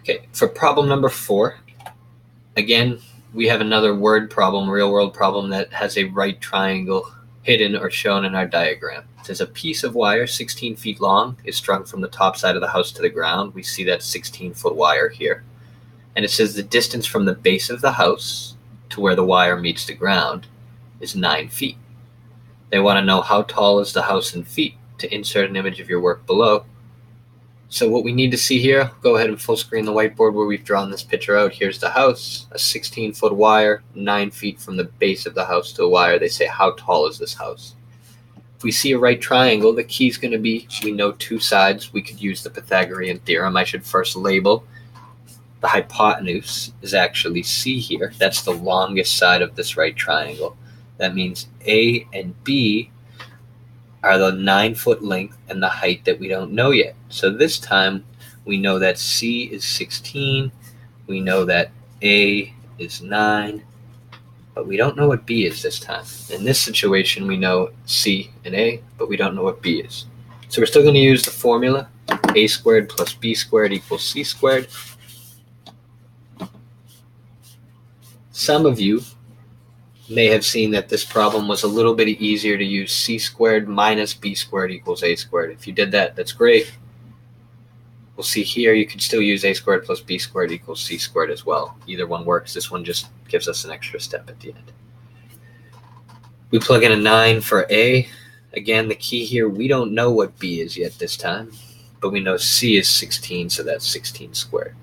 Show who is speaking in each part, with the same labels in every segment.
Speaker 1: Okay, for problem number 4, again, we have another word problem, real world problem that has a right triangle hidden or shown in our diagram. It says a piece of wire 16 feet long is strung from the top side of the house to the ground. We see that 16-foot wire here. And it says the distance from the base of the house to where the wire meets the ground is 9 feet. They want to know how tall is the house in feet. To insert an image of your work below. So what we need to see here, go ahead and full screen the whiteboard where we've drawn this picture out. Here's the house, a 16-foot wire, 9 feet from the base of the house to the wire. They say, how tall is this house? If we see a right triangle, the key is going to be, we know two sides. We could use the Pythagorean theorem. I should first label the hypotenuse is actually C here. That's the longest side of this right triangle. That means A and B are the 9-foot length and the height that we don't know yet. So this time we know that C is 16, we know that A is 9, but we don't know what B is this time. In this situation we know C and A, but we don't know what B is. So we're still going to use the formula, A squared plus B squared equals C squared. Some of you may have seen that this problem was a little bit easier to use C squared minus B squared equals A squared. If you did that, that's great. We'll see here you could still use A squared plus B squared equals C squared as well. Either one works. This one just gives us an extra step at the end. We plug in a 9 for A. Again, the key here, we don't know what B is yet this time, but we know C is 16, so that's 16 squared.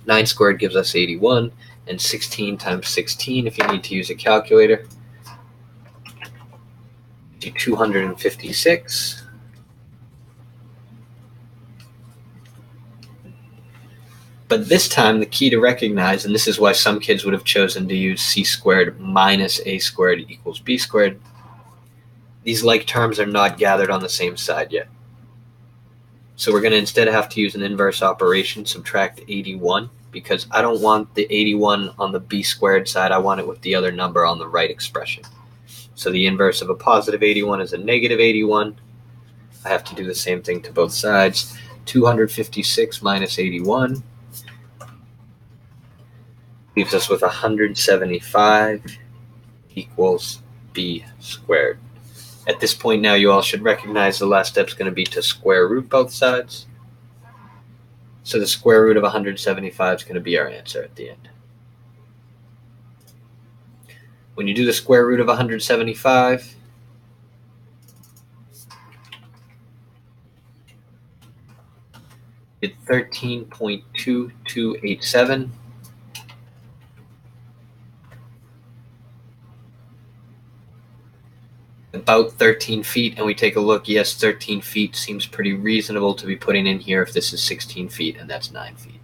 Speaker 1: 9 squared gives us 81. And 16 times 16, if you need to use a calculator, do 256. But this time, the key to recognize, and this is why some kids would have chosen to use C squared minus A squared equals B squared, these like terms are not gathered on the same side yet. So we're going to instead have to use an inverse operation, subtract 81. Because I don't want the 81 on the B squared side, I want it with the other number on the right expression. So the inverse of a positive 81 is a negative 81. I have to do the same thing to both sides. 256 minus 81 leaves us with 175 equals B squared. At this point now, you all should recognize the last step is going to be to square root both sides. So the square root of 175 is going to be our answer at the end. When you do the square root of 175, you get 13.2287. About 13 feet, and we take a look. Yes, 13 feet seems pretty reasonable to be putting in here if this is 16 feet and that's 9 feet.